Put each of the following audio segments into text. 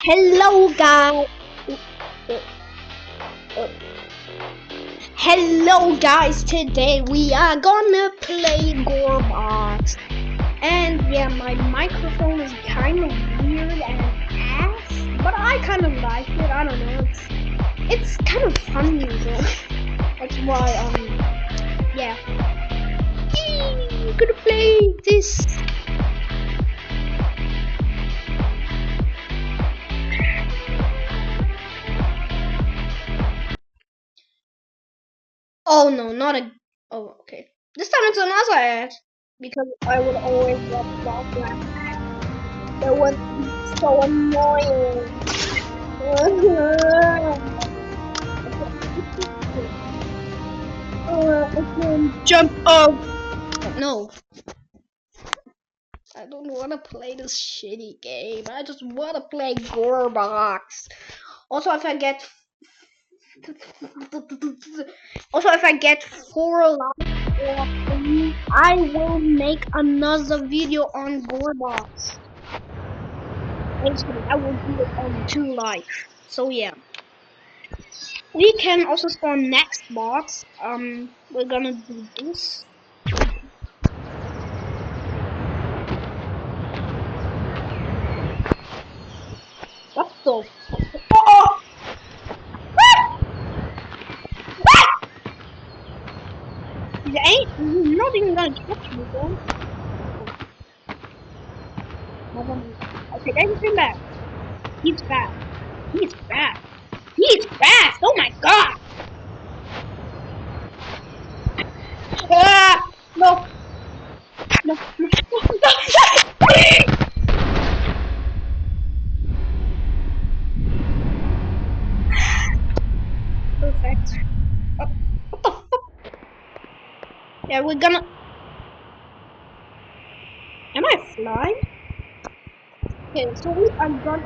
Hello guys. Hello guys. Today we are gonna play gorebox. And yeah, my microphone is kind of weird and ass, but I kind of like it. I don't know. It's kind of funny though. That's why yeah. Yay, gonna play this. Oh no, not a. Oh, okay. This time it's another ad because I would always watch that. That was so annoying. I can jump up. No, I don't want to play this shitty game. I just want to play Gorebox. Also, if I get four likes, I will make another video on Gorebox. Basically, I will do it on 2 likes. So yeah. We can also spawn next box. We're gonna do this. What the? Oh! You ain't not even gonna catch me, bro. Okay, there's him back. He's fast. He's fast. He's fast. Oh my god. Ah! No. No. No. Perfect. What the fuck? Yeah, we're gonna. Am I flying? Okay, so we are gonna.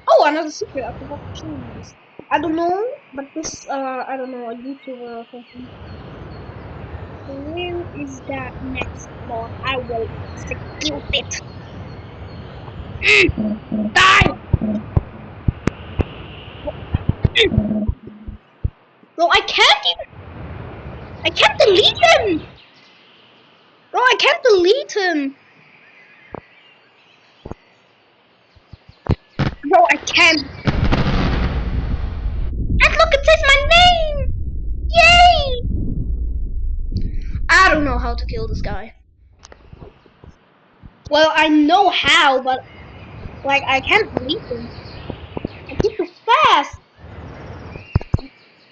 Oh, another secret. I forgot to change this. I don't know, but this, I don't know, a YouTuber or something. Where is that next block? I will execute it. Die! Bro, I can't even. I can't delete him! Bro, I can't delete him! Bro, I can't. And look, it says my name! Yay! I don't know how to kill this guy. Well, I know how, but like I can't delete him. He's too fast.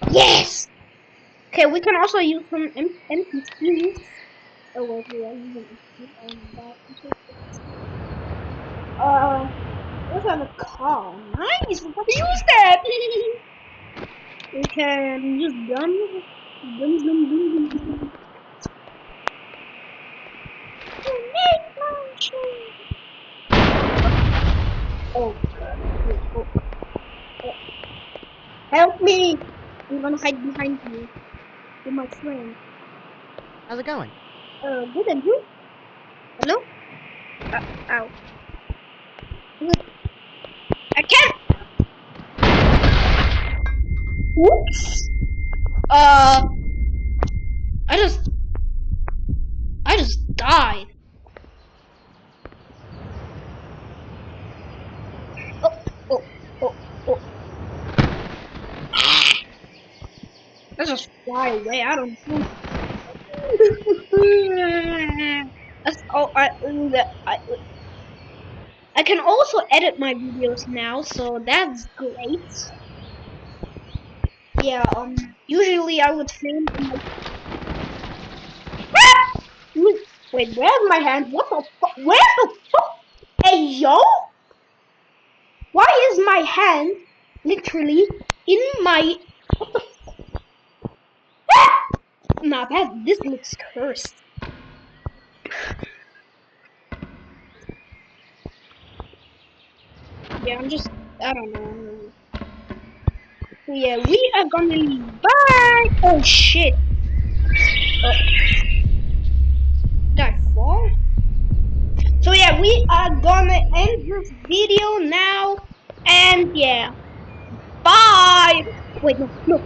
Yes. Okay, we can also use some NPCs. Oh wait, we are using NPCs. Let's have a car. Nice. We can use that. We can use guns. Guns. Oh. Help me! I'm gonna hide behind you with my friend. How's it going? Good, and you? Hello? Ow. Good. I can't! Oops! Uh, I just died. Oh, oh, oh, oh. Let's just fly away. I don't know. That's all I can also edit my videos now, so that's great. Yeah, usually I would film in my... Wait, where's my hand? What the fuck? Where the fuck? Hey, yo? Why is my hand literally in my... What the Nah, this looks cursed. Yeah, I don't know. So yeah, we are gonna leave. Bye! Oh shit. Oh. Did I fall? So yeah, we are gonna end this video now. And Yeah. Bye. Wait, no.